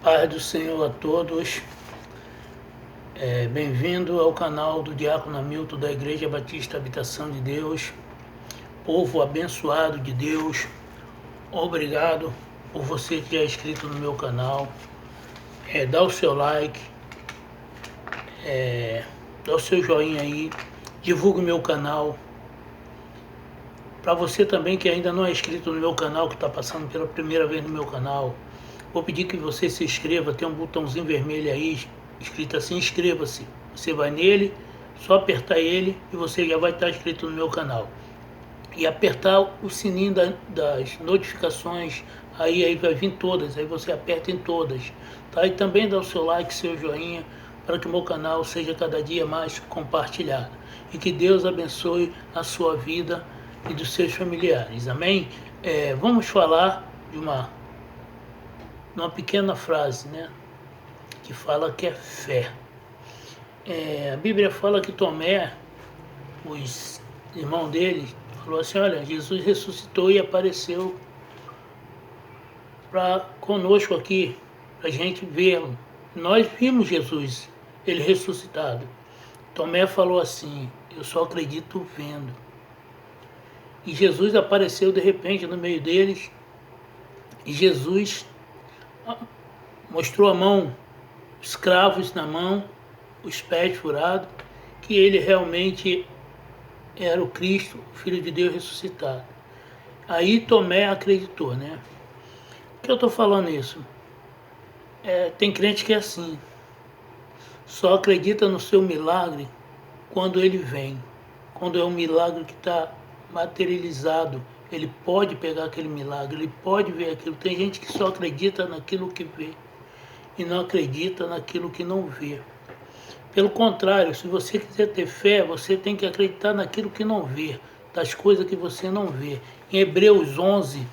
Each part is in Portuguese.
Paz do Senhor a todos. Bem-vindo ao canal do Diácono Hamilton da Igreja Batista Habitação de Deus. Povo abençoado de Deus, obrigado por você que já é inscrito no meu canal. Dá o seu like, dá o seu joinha aí, divulgue o meu canal. Para você também que ainda não é inscrito no meu canal, que está passando pela primeira vez no meu canal, vou pedir que você se inscreva. Tem um botãozinho vermelho aí, escrito assim, inscreva-se. Você vai nele, só apertar ele e você já vai estar inscrito no meu canal. E apertar o sininho das notificações, aí vai vir todas, aí você aperta em todas. Tá? E também dá o seu like, seu joinha, para que o meu canal seja cada dia mais compartilhado. E que Deus abençoe a sua vida e dos seus familiares. Amém? Vamos falar de uma pequena frase, né? Que fala que é fé. A Bíblia fala que Tomé, os irmãos dele, falou assim: olha, Jesus ressuscitou e apareceu conosco aqui, para a gente vê-lo. Nós vimos Jesus, ele ressuscitado. Tomé falou assim: eu só acredito vendo. E Jesus apareceu de repente no meio deles, e Jesus mostrou a mão, os cravos na mão, os pés furados, que ele realmente era o Cristo, o Filho de Deus ressuscitado. Aí Tomé acreditou, né? Por que eu estou falando isso? Tem crente que é assim, só acredita no seu milagre quando ele vem, quando é um milagre que está materializado. Ele pode pegar aquele milagre, ele pode ver aquilo. Tem gente que só acredita naquilo que vê e não acredita naquilo que não vê. Pelo contrário, se você quiser ter fé, você tem que acreditar naquilo que não vê, das coisas que você não vê. Em Hebreus 11,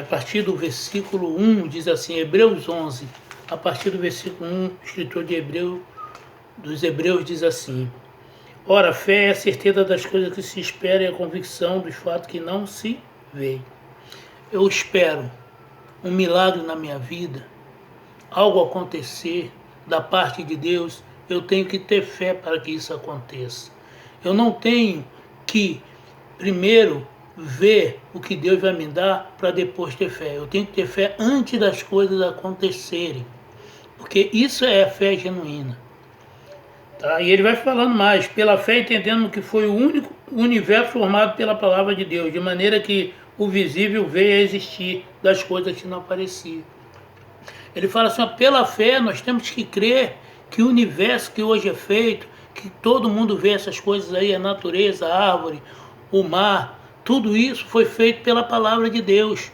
a partir do versículo 1, diz assim, Hebreus 11, a partir do versículo 1, o escritor dos Hebreus diz assim: ora, a fé é a certeza das coisas que se esperam e a convicção dos fatos que não se veem. Eu espero um milagre na minha vida, algo acontecer da parte de Deus. Eu tenho que ter fé para que isso aconteça. Eu não tenho que primeiro ver o que Deus vai me dar para depois ter fé. Eu tenho que ter fé antes das coisas acontecerem, porque isso é a fé genuína. Tá? E ele vai falando mais: pela fé entendendo que foi o único universo formado pela palavra de Deus, de maneira que o visível veio a existir das coisas que não apareciam. Ele fala assim: pela fé nós temos que crer que o universo que hoje é feito, que todo mundo vê essas coisas aí, a natureza, a árvore, o mar, tudo isso foi feito pela palavra de Deus.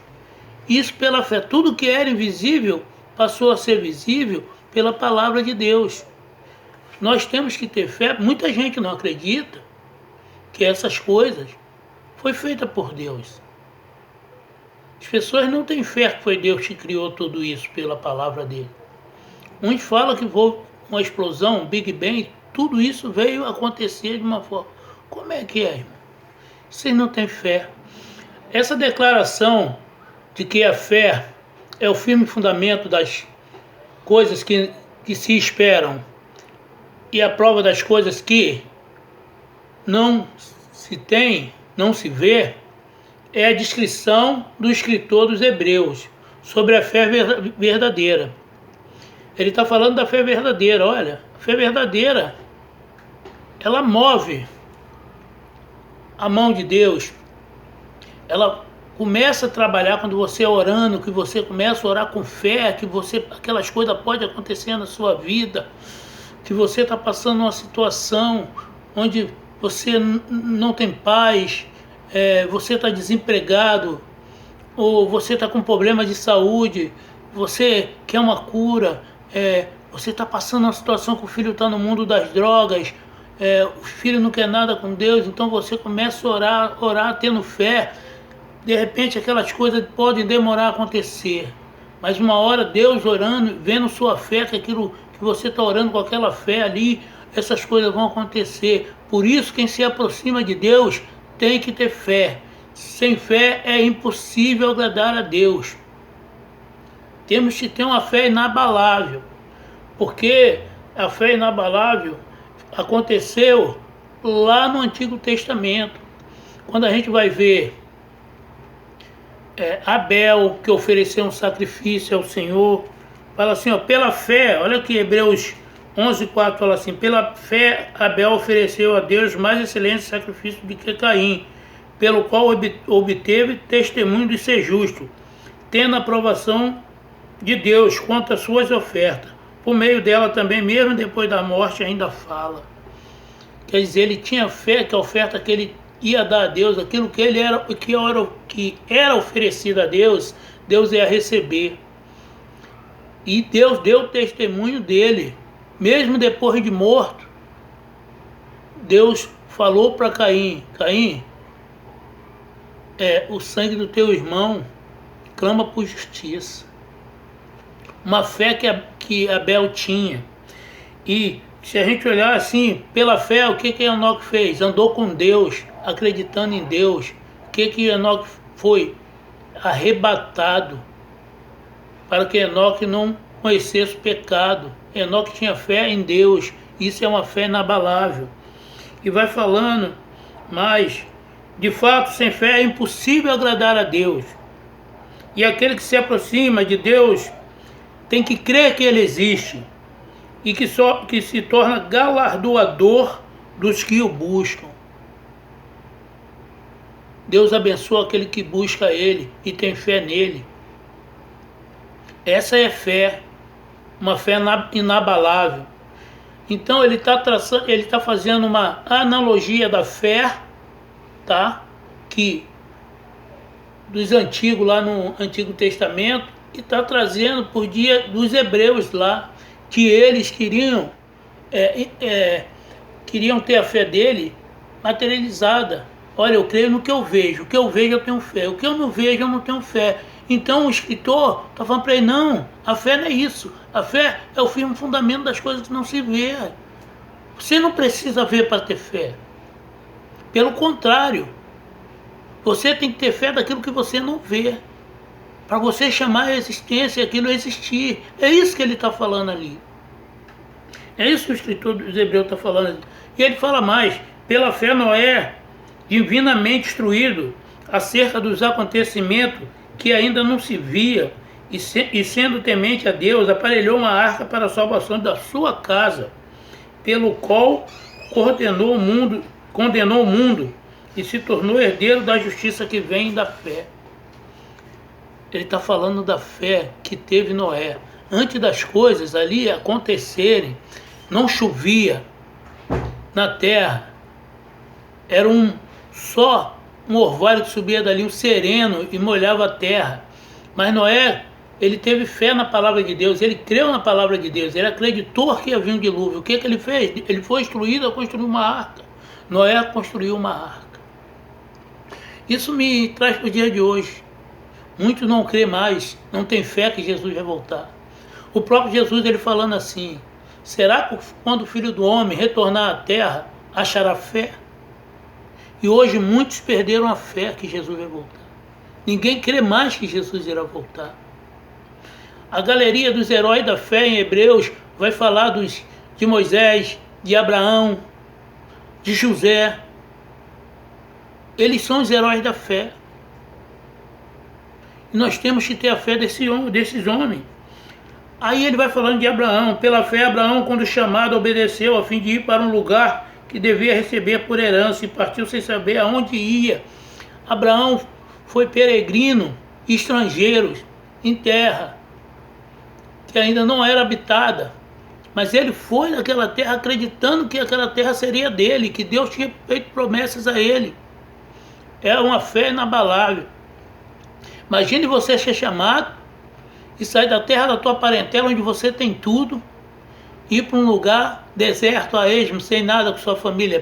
Isso pela fé. Tudo que era invisível passou a ser visível pela palavra de Deus. Nós temos que ter fé. Muita gente não acredita que essas coisas foi feita por Deus. As pessoas não têm fé que foi Deus que criou tudo isso pela palavra dele. Uns falam que foi uma explosão, um Big Bang, tudo isso veio acontecer de uma forma. Como é que é, irmão? Vocês não têm fé. Essa declaração de que a fé é o firme fundamento das coisas que se esperam e a prova das coisas que não se tem, não se vê, é a descrição do escritor dos Hebreus sobre a fé verdadeira. Ele está falando da fé verdadeira. Olha, a fé verdadeira, ela move a mão de Deus. Ela começa a trabalhar quando você é orando, que você começa a orar com fé, que aquelas coisas podem acontecer na sua vida, que você está passando uma situação onde você não tem paz, você está desempregado, ou você está com problema de saúde, você quer uma cura, você está passando uma situação que o filho está no mundo das drogas, o filho não quer nada com Deus, então você começa a orar tendo fé. De repente aquelas coisas podem demorar a acontecer, mas uma hora Deus orando, vendo sua fé, que aquilo que você está orando com aquela fé ali, essas coisas vão acontecer. Por isso quem se aproxima de Deus tem que ter fé. Sem fé é impossível agradar a Deus. temos que ter uma fé inabalável, porque a fé inabalável aconteceu lá no Antigo Testamento. Quando a gente vai ver Abel, que ofereceu um sacrifício ao Senhor, fala assim, ó, pela fé, olha aqui Hebreus 11:4 fala assim, pela fé Abel ofereceu a Deus mais excelente sacrifício do que Caim, pelo qual obteve testemunho de ser justo, tendo a aprovação de Deus quanto às suas ofertas. Por meio dela também, mesmo depois da morte, ainda fala. Quer dizer, ele tinha fé que a oferta que ele ia dar a Deus, aquilo que era oferecido a Deus, Deus ia receber. E Deus deu testemunho dele. Mesmo depois de morto, Deus falou para Caim, Caim, o sangue do teu irmão clama por justiça. Uma fé que Abel tinha. E se a gente olhar assim, pela fé, o que Enoque fez? Andou com Deus, acreditando em Deus. O que Enoque foi? Arrebatado, para que Enoque não conhecesse o pecado. Enoque tinha fé em Deus. Isso é uma fé inabalável. E vai falando, mas, de fato, sem fé é impossível agradar a Deus. E aquele que se aproxima de Deus tem que crer que Ele existe e que se torna galardoador dos que o buscam. Deus abençoa aquele que busca Ele e tem fé nele. Essa é fé, uma fé inabalável. Então ele está fazendo uma analogia da fé, tá? Que dos antigos lá no Antigo Testamento, e está trazendo por dia dos hebreus lá, que eles queriam ter a fé dele materializada. Olha, eu creio no que eu vejo. O que eu vejo eu tenho fé. O que eu não vejo eu não tenho fé. Então o escritor está falando para ele, não, a fé não é isso. A fé é o firme fundamento das coisas que não se vê. Você não precisa ver para ter fé. Pelo contrário, você tem que ter fé daquilo que você não vê, para você chamar a existência e aquilo existir. É isso que ele está falando ali. É isso que o escritor dos Hebreus está falando ali. E ele fala mais, pela fé Noé, divinamente instruído acerca dos acontecimentos que ainda não se via, e sendo temente a Deus, aparelhou uma arca para a salvação da sua casa, pelo qual condenou o mundo e se tornou herdeiro da justiça que vem da fé. Ele está falando da fé que teve Noé. Antes das coisas ali acontecerem, não chovia na terra, era só um orvalho que subia dali, um sereno, e molhava a terra. Mas Noé, ele teve fé na palavra de Deus, ele creu na palavra de Deus, ele acreditou que havia um dilúvio. O que ele fez? Ele foi instruído a construir uma arca. Noé construiu uma arca. Isso me traz para o dia de hoje. Muitos não crê mais, não tem fé que Jesus vai voltar. O próprio Jesus, ele falando assim, será que quando o Filho do Homem retornar à terra, achará fé? E hoje muitos perderam a fé que Jesus vai voltar. Ninguém crê mais que Jesus irá voltar. A galeria dos heróis da fé em Hebreus vai falar de Moisés, de Abraão, de José. Eles são os heróis da fé. E nós temos que ter a fé desses homens. Aí ele vai falando de Abraão. Pela fé, Abraão, quando chamado, obedeceu a fim de ir para um lugar que devia receber por herança e partiu sem saber aonde ia. Abraão foi peregrino, estrangeiro, em terra que ainda não era habitada. Mas ele foi naquela terra acreditando que aquela terra seria dele, que Deus tinha feito promessas a ele. É uma fé inabalável. Imagine você ser chamado e sair da terra da tua parentela, onde você tem tudo, ir para um lugar deserto a esmo, sem nada com sua família,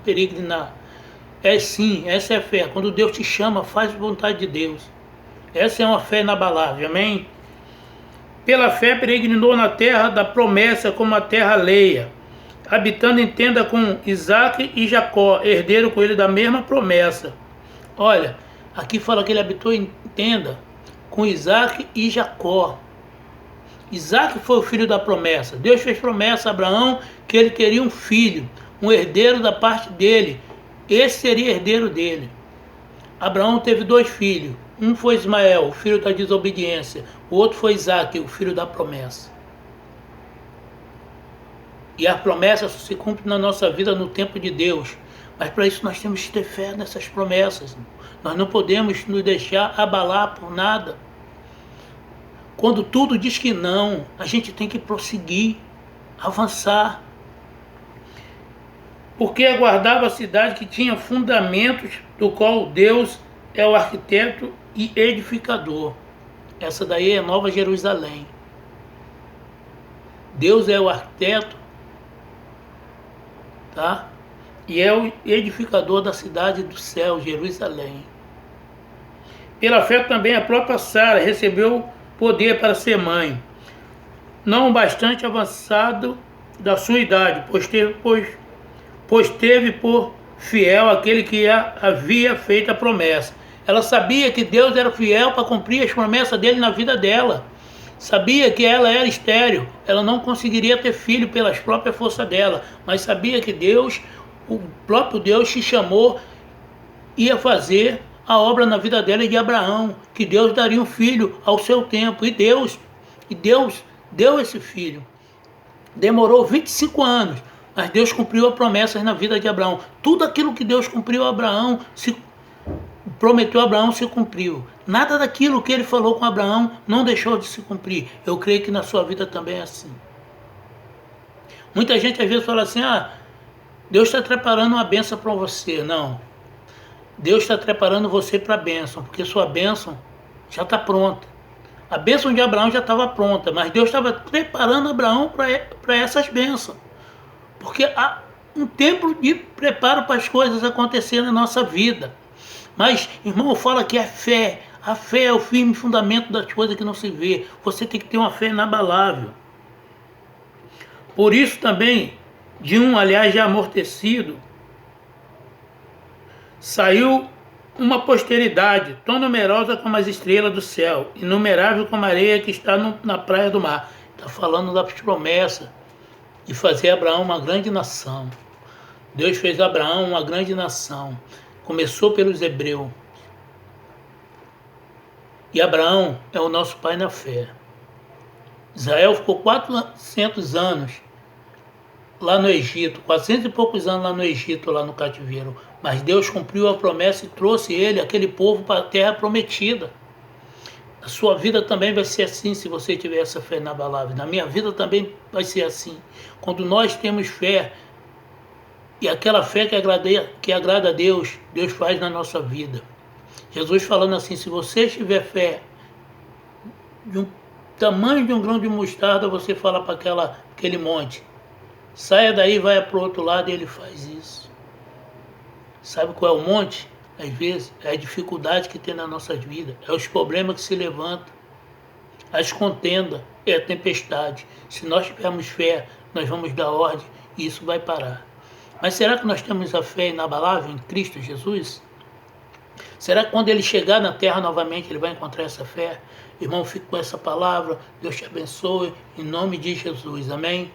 peregrinar. Sim, essa é a fé. Quando Deus te chama, faz a vontade de Deus. Essa é uma fé inabalável, amém? Pela fé peregrinou na terra da promessa como a terra alheia, habitando em tenda com Isaac e Jacó, herdeiro com ele da mesma promessa. Olha, aqui fala que ele habitou em tenda com Isaac e Jacó. Isaac foi o filho da promessa. Deus fez promessa a Abraão que ele teria um filho, um herdeiro da parte dele. Esse seria herdeiro dele. Abraão teve 2 filhos. Um foi Ismael, o filho da desobediência. O outro foi Isaac, o filho da promessa. E a promessa se cumpre na nossa vida no tempo de Deus. Mas para isso nós temos que ter fé nessas promessas. Nós não podemos nos deixar abalar por nada. Quando tudo diz que não, a gente tem que prosseguir, avançar. Porque aguardava a cidade que tinha fundamentos, do qual Deus é o arquiteto e edificador. Essa daí é Nova Jerusalém. Deus é o arquiteto, tá? E é o edificador da cidade do céu, Jerusalém. Pela fé também a própria Sara recebeu poder para ser mãe, não bastante avançado da sua idade, pois teve por fiel aquele que havia feito a promessa. Ela sabia que Deus era fiel para cumprir as promessas dele na vida dela. Sabia que ela era estéril, ela não conseguiria ter filho pelas próprias forças dela, mas sabia que Deus, o próprio Deus, se chamou, ia fazer a obra na vida dela e de Abraão, que Deus daria um filho ao seu tempo. E Deus deu esse filho. Demorou 25 anos, mas Deus cumpriu as promessas na vida de Abraão. Tudo aquilo que Deus cumpriu a Abraão, prometeu a Abraão, se cumpriu. Nada daquilo que ele falou com Abraão não deixou de se cumprir. Eu creio que na sua vida também é assim. Muita gente às vezes fala assim, Deus está preparando uma bênção para você. Não. Deus está preparando você para a bênção, porque sua bênção já está pronta. A bênção de Abraão já estava pronta, mas Deus estava preparando Abraão para essas bênçãos. Porque há um tempo de preparo para as coisas acontecerem na nossa vida. Mas, irmão, fala que é fé. A fé é o firme fundamento das coisas que não se vê. Você tem que ter uma fé inabalável. Por isso também, de um, aliás, já amortecido, saiu uma posteridade tão numerosa como as estrelas do céu, inumerável como a areia que está na praia do mar. Está falando da promessa de fazer Abraão uma grande nação. Deus fez Abraão uma grande nação. Começou pelos hebreus. E Abraão é o nosso pai na fé. Israel ficou 400 anos lá no Egito, 400 e poucos anos lá no Egito, lá no cativeiro. Mas Deus cumpriu a promessa e trouxe aquele povo, para a terra prometida. A sua vida também vai ser assim, se você tiver essa fé inabalável. Na minha vida também vai ser assim. Quando nós temos fé, e aquela fé que agrada a Deus, Deus faz na nossa vida. Jesus falando assim, se você tiver fé de um tamanho de um grão de mostarda, você fala para aquele monte, saia daí e vai para o outro lado, e ele faz isso. Sabe qual é o monte? Às vezes é a dificuldade que tem na nossa vida, é os problemas que se levantam, as contendas, é a tempestade. Se nós tivermos fé, nós vamos dar ordem e isso vai parar. Mas será que nós temos a fé inabalável em Cristo Jesus? Será que quando ele chegar na terra novamente, ele vai encontrar essa fé? Irmão, fique com essa palavra. Deus te abençoe. Em nome de Jesus. Amém?